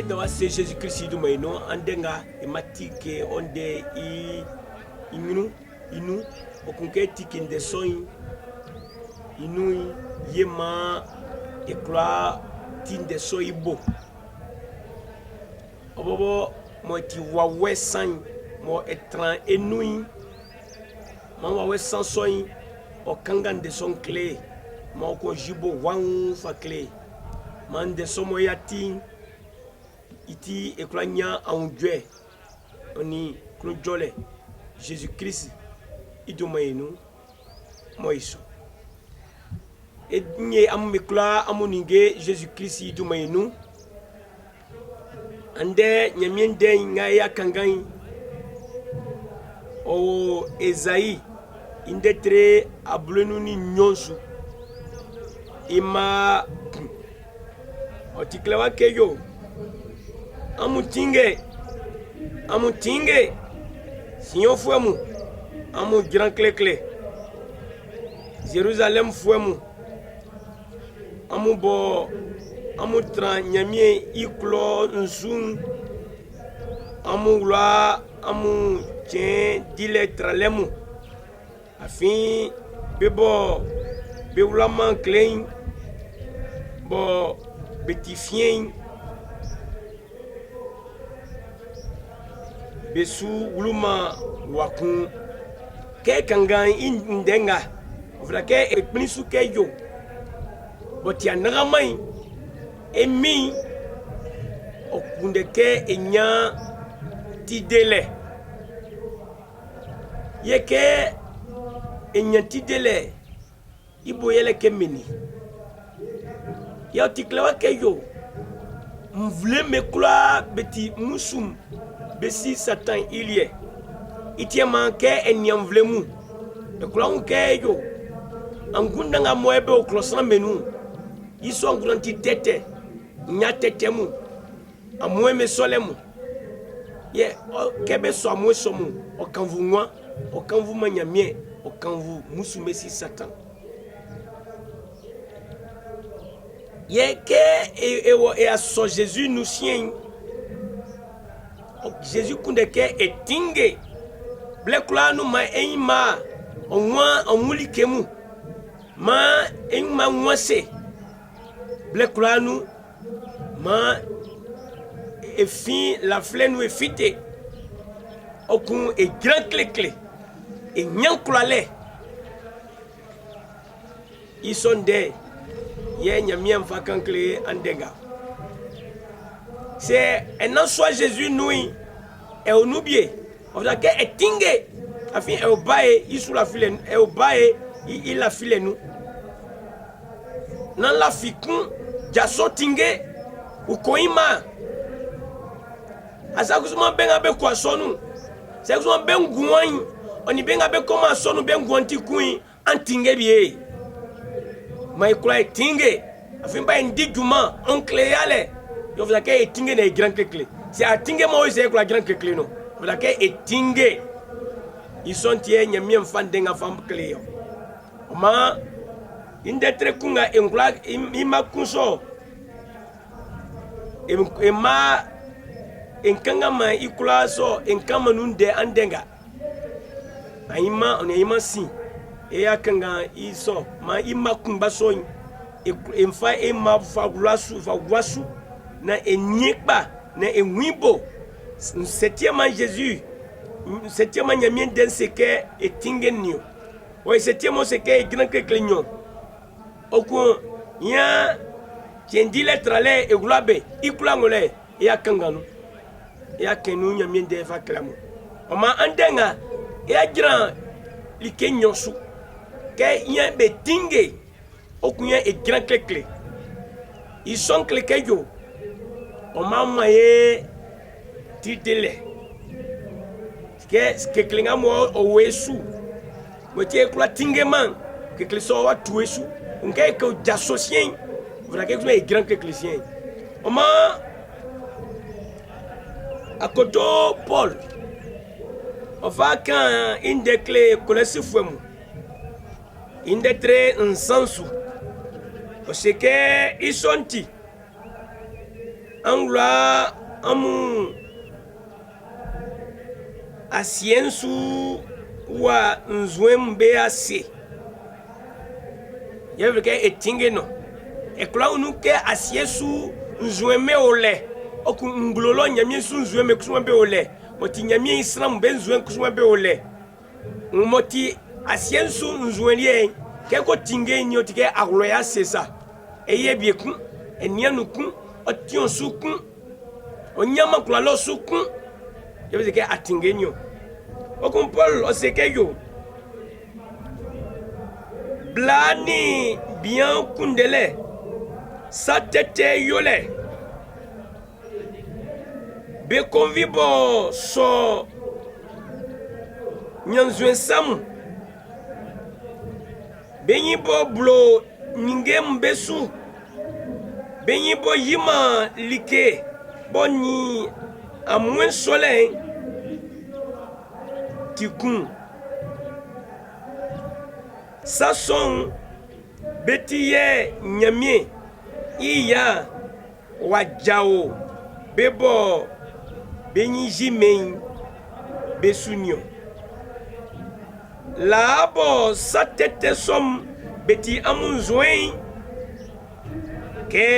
da wa se Jesus Christ du mai no andenga e matike onde inu okunke tikinde soin inu yema ekla tinde soibo obobo mo ti wa wesan mo etran enui mo wa wesan soin okangan de son clé mo ko jibo wan fa clé man de somo yatin iti eklanya anjwe oni klojole Jesus Christ idumayenu moiso ednye amekla amoninge Jesus Christ idumayenu ande nyamiende ngaya kangan o Esaïe indetre ablenu ni nyonsu ima otiklewa keyo amutinge sinyo fuemu amu grand clé Jérusalem fuemu amu tra nyamie iklo nsun amu la amu tien dile tralemu afin bebo beulaman klein bo betifien besu wuluma wakun ke kangan indenga vla ke epnisu ke yo boti anagamai emi okunde ke enya tidele yeke enya tidele iboyele ke meni ya tiklewa ke yo mvle mekula beti musum besi satan ilie itie manke enyam vlemu e kula unke yo angunda nga moebe o klosan menu iso angulanti tete nya tetemu amweme solemu ye kebe so amwe somu o kanvu nwa o kanvu manyamie o kanvu musu besi satan ye ke e aso Jesus nous sien Jésus kundeke etinge blekula nu ma enma onwa omulikemu ma enma nwase blekula nu ma efin la flé nu efite okun e grand clé e nyankulale isonde ye nyamia mfakankle andenga c'est un soit Jésus nous et on oublie on a que etingue afin e obaye isu la file e obaye il la file nous nan la fikun jaso tinge ukoima asa kusuma benga be kwa sonu c'est kusuma benguan oni benga be koma sonu benguanti kuin antinge biye mai kula etinge afin ba indiguma oncle yale yo vous avez étingé les grands clés. C'est à tingue moi c'est la grande clé non. Vous avez étingé. Ils sont tiens n'y a mis un fan d'un femme clé. Ma indetre kunga engla ima kunso. E ma enkanga ma ikula so enkama nunde andenga. Aima on ima si. E akanga iso ma ima kumba so emfa ema fa gwasu na enyekba na enwibo septième Jésus septième nyamien den seke etingenio o septième seke grand clignon oku ya tiendile trale e gulabe ikulangole ya kanganu ya kenu nyamien de fa klamo o ma andenga ya grand likenyosu ke ya betinge oku ya e grand clé ils sont clé yo o mama ye titele que klinga mo o wesu motie kula tingeman que kliso wa tuesu unke ko jassocien voilà que est grand que clisien o ma akoto Paul o va quand inde clé kolesi fuemu inde tre nsansu o seke isonti angla amu asiensu wa nzwem be ase yeveke etinge no ekla unu ke asiesu nzweme ole oku nglolo nyamie su nzweme kusuma be ole moti nyamie islam be nzwem kusuma be ole moti asiensu nzwelie ke ko tinge ni otike aglo ya sesa eye bieku enianu ku otion suku onyama kula lo suku yeveke atinge nyo okun Paul osekeyo blani bien kundele sa tete yole be convibo so nyanzwen sam benyibo blo ningem besu benyibo yima like boni amwen soleil tikun sa son betiye nyamie iya wajao bebo benyi jimen besunyo labo sa tete som beti amunzoin ke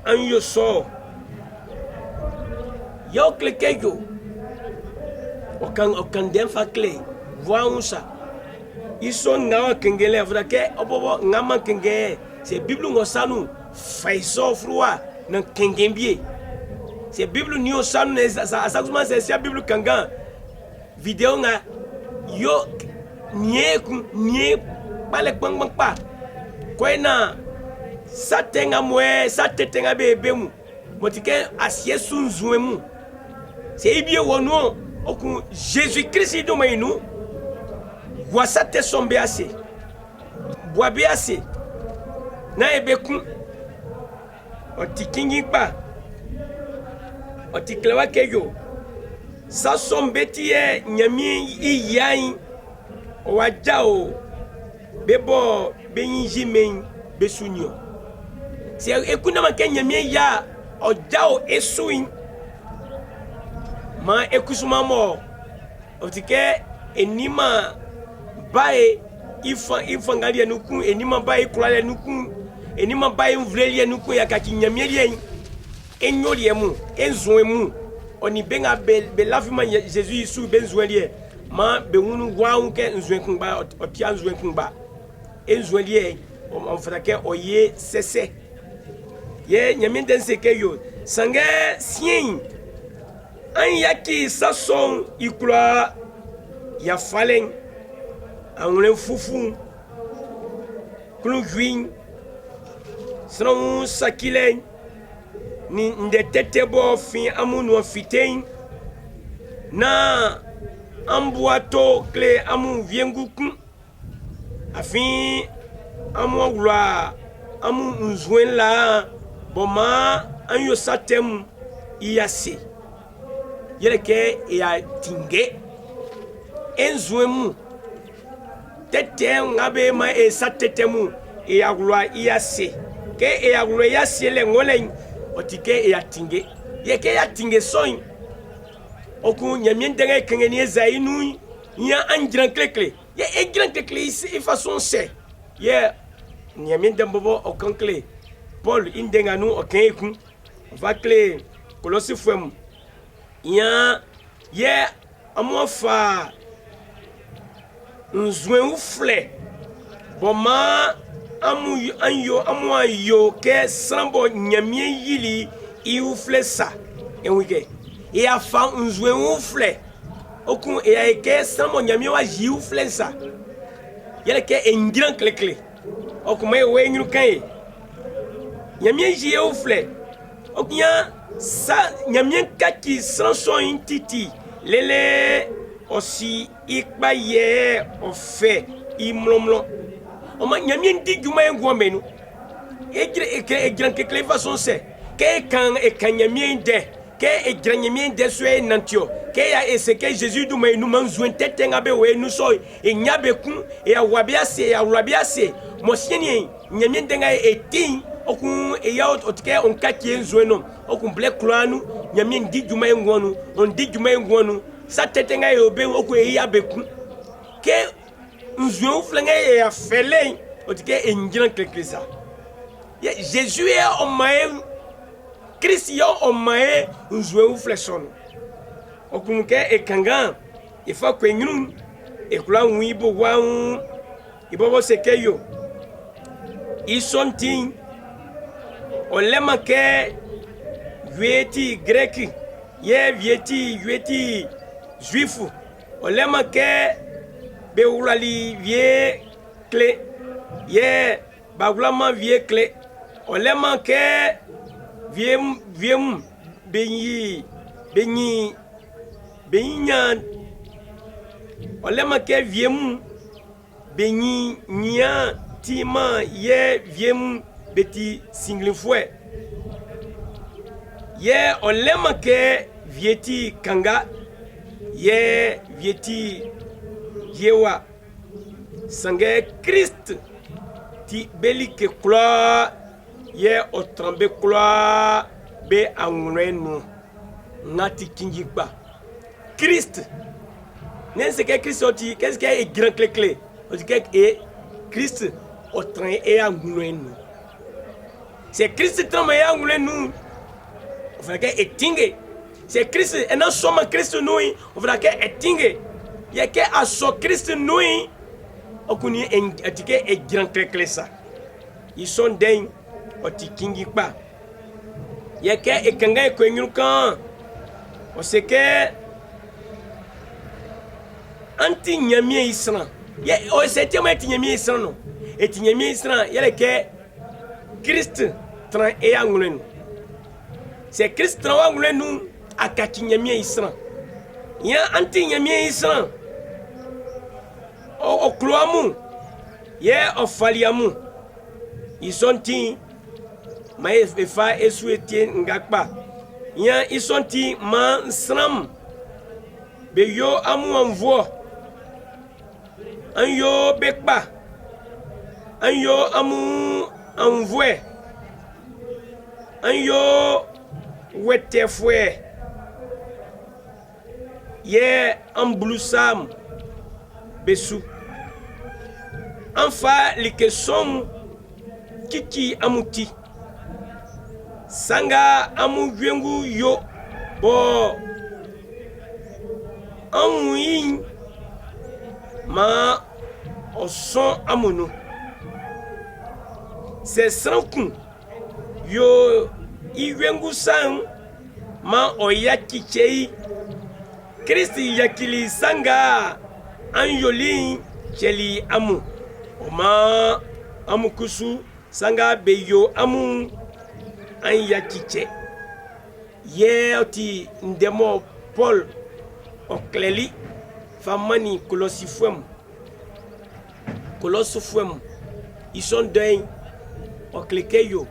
anyo so yo klekeyo okan den fakle voansa iso ngawa kengele vrake obobo ngama kenge c'est bible ngosanu faiso frua na kengembie c'est bible ni osanu sa kuma c'est bible kanga video nga yo nie bale kpangkpang pa kwena satenga mwe satetenga bebemu motike asiesu nzuemu c'est ibie wono oku Jésus Christ do mainu wasate sombe ase boabe ase na ebeku otikingi pa otiklewa keyo sa sombe tie nyami iyai wajao bebo benyiji men besunyo se ekuna makenya nyami ya ojao esuin ma ekusuma mo otike enima bae ifa ngalia nuku enima bae kulale nuku enima bae mvlelia nuku ya kakinyamielie enyolie mu enzoemu oni benga belafima Jesus isu benzoelie ma bewunu waunke nzoenkumba otia nzoenkumba enzoelie on fatake oye sese ye nyamien sekeyo sange sien an yaki sason ikula ya falen an fufu kulu gwin sron sakile ni ndetete bo fin amunu fitein na ambuato kle amu vienguku afin amu wula amu nzwen la boma anyo satem iyase yeleke ya tinge enzwemu tete ngabe ma satetemu ya wula iyase ke ya wula iyase le ngolen otike ya tinge yeke ya tinge soin oku nyamien denga kengeni zainu ya anjran klekle ya ejran klekle e façon c'est ye nyamien dembobo okankle Paul indenga nu okenku va kle kolosi fem ya ye amofa nzwen ufle boma amu anyo amu ayo ke sambo nyamien yili i ufle sa enwike e afa nzwen ufle okun e eke sambo nyamien wa ji ufle sa yele ke engiran klekle okun me we nyuru kan nyamien ji ufle okunya sa nyamien kaki sanson intiti lele osi ikba ye ofe imlomlo oma nyamien di juma engwo menu ejran kekle façon c'est ke kan e kanyamien de ke ejran nyamien de so e nantio ke ya eseke Jesus du menu manzuen tetenga be we nu so e nyabe ku e awabiase e awrabiase mosieni nyamien denga etin okun eya otike onka kienzo no okun ble klanu nyame ndi djuma engwonu on di djuma engwonu sa tetenga yobe okun eya beku ke nzo flenga ya fele otike enjina kleklesa ye Jésus est en main Christ yo en main nzo fleson okun ke ekanga ifa kwenyun ekula wibo wan ibobo sekeyo isontin olema ke vieti grec ye vieti juifu olema ke be ulali vie clé ye bagulama vie clé olema ke wiem benyi olema ke wiem benyi nya tima ye wiem beti single fouet ye olema ke vieti kanga ye vieti yewa sange Christ ti belike kloa ye otrambe kloa be anwenu ngati kinjikba Christ nense ke Christ oti qu'est-ce que est grand clé oti ke e Christ otran e anwenu c'est Christ trama e anwenu on va que etinge c'est Christ et non seulement Christ nous on va que etinge ya ke aso Christ nous okuni etike e grand clé ça ils sont den oti kingi pa ya ke e kanga e kwenyu kan o se ke anti nyamie isran ya o se te ma nyamie isran no eti nyamie isran ya le ke Christ tran e angulenu c'est Christ tran angulenu akati nyamie isran ya anti nyamie isran o kloamu ye o faliamu isonti ma efa esuetie ngakpa ya isonti ma nsram be yo amu envo an yo bekpa an yo amu envoie an yo wetefwe ye amblusam besu anfa likesom kiki amuti sanga amu viengu yo bo amuin ma oson amuno se sankun yo iwengu san ma oyaki chei Kristi yakili sanga anyoli cheli amu oma amu kusu sanga beyo amu anyakiche ye oti ndemo Paul okleli famani kolosifwem ison den oklekeyo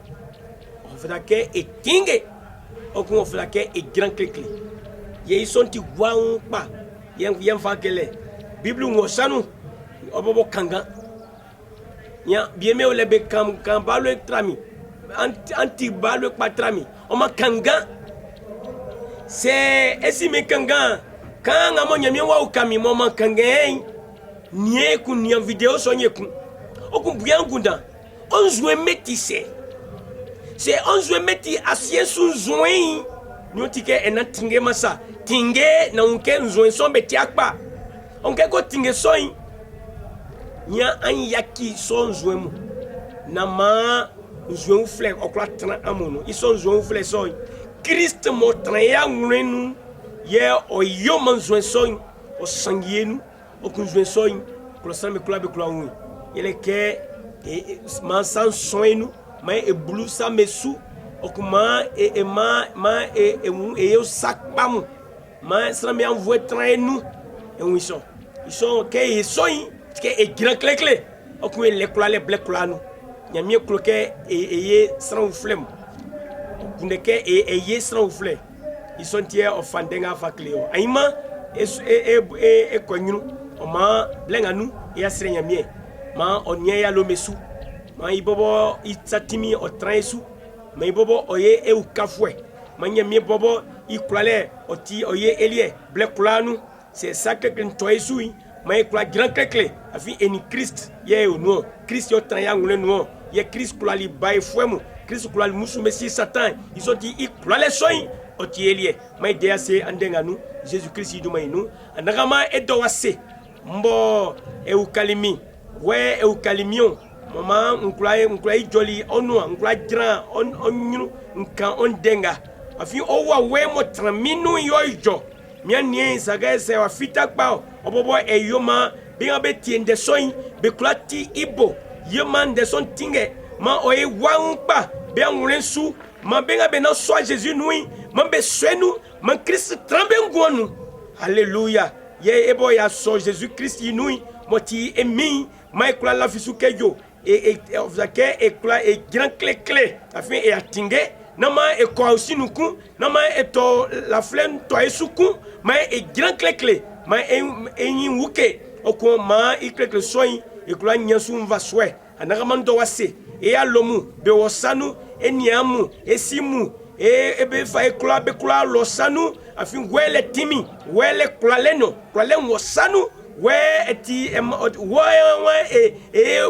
ofdake etinge okun ofdake e grand kekle ye ison ti gwan pa yen fa kele bible ngo sanu obobo kanga ya bieme ole be kan balo trami anti balo patrami o ma kanga c'est esime kanga kanga mo nyame wa ukami mo ma kanga nie ku ni video so nye ku okun buangunda onzwe metise c'est onzwe meti asiesu nzwen nyotike enatinge masa tinge na unke nzwen so beti akpa onke ko tinge soin nya anyaki so nzwemu na ma nzwemu fle okla tran amono iso nzwemu fle soin Christ mo tran ya nwenu ye oyo manzwen soin o sangienu o kunzwen soin klosambe klabe klawu ele ke ma san soinu ma e blu sa mesu okuma yo sakpamu ma sra me envoie trainu e wiso iso ke soin ke e grand clé oku le kula le black kula no nyame klo ke ye sra flem kunde ke ye sra flem iso tie ofandenga fa cleo aima konyunu o ma blenga nu ya sre nyame ma onye ya lo mesu ma ibobo itatimi otransu ma ibobo oye e ukafwe manya mi bobo ikulale oti oye elie blekulanu c'est ça que ntoisui ma ikula grand kekle afi eni Christ ye onu Christ yo tran ya ngule nu ye Christ kulali bay fwemu Christ kulali musu messi satan isoti ikulale soyi oti elie ma idea se andenga nu Jésus Christ iduma inu anagama edo wase mbo eukalimi we eukalimion mama nkula ijoli onu nkula gran onyu nkan ondenga afi owa we mo traminu yoijo mianie saga se wa fitakpa obobo eyoma binga beti nde soin be kulati ibo yema nde son tinge ma oye wanpa be anwensu ma binga be na so Jésus nui ma be swenu ma Christ trambe ngonu alléluia ye ebo ya so Jésus Christ nui moti emi ma ekula la fisukejo et obzake ekula e grand clé afin et atinge nama e ko aussi nuku nama eto la flemme to esuku ma e grand clé ma eni wuke oko ma ikle soin ekula nyansu mva swe anagamando wase e alomu be wosanu eniamu esimu ebe fa ekula be kula losanu afin wele timi wele kula leno kula len wosanu we eti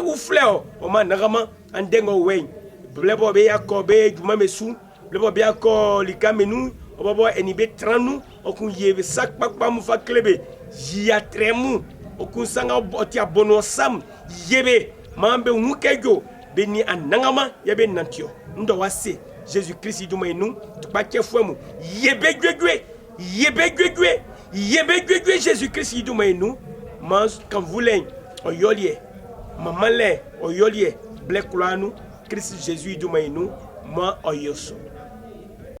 ufleo o ma nagama andengo we blebo be yakobe juma mesu blebo be yako likamenu o babo enibe tranu o kun yebe sak pakpa mu fa klebe ya tremu o kun sanga oti abono sam yebe mambe mukejo be ni anangama yebe nantio ndo wase Jésus Christ juma inu tukpa kefwemu yebe gwegwe Jésus Christ juma inu mas quand vous l'en oyolie maman le oyolie blek Christ Jésus du mainu moi oyoso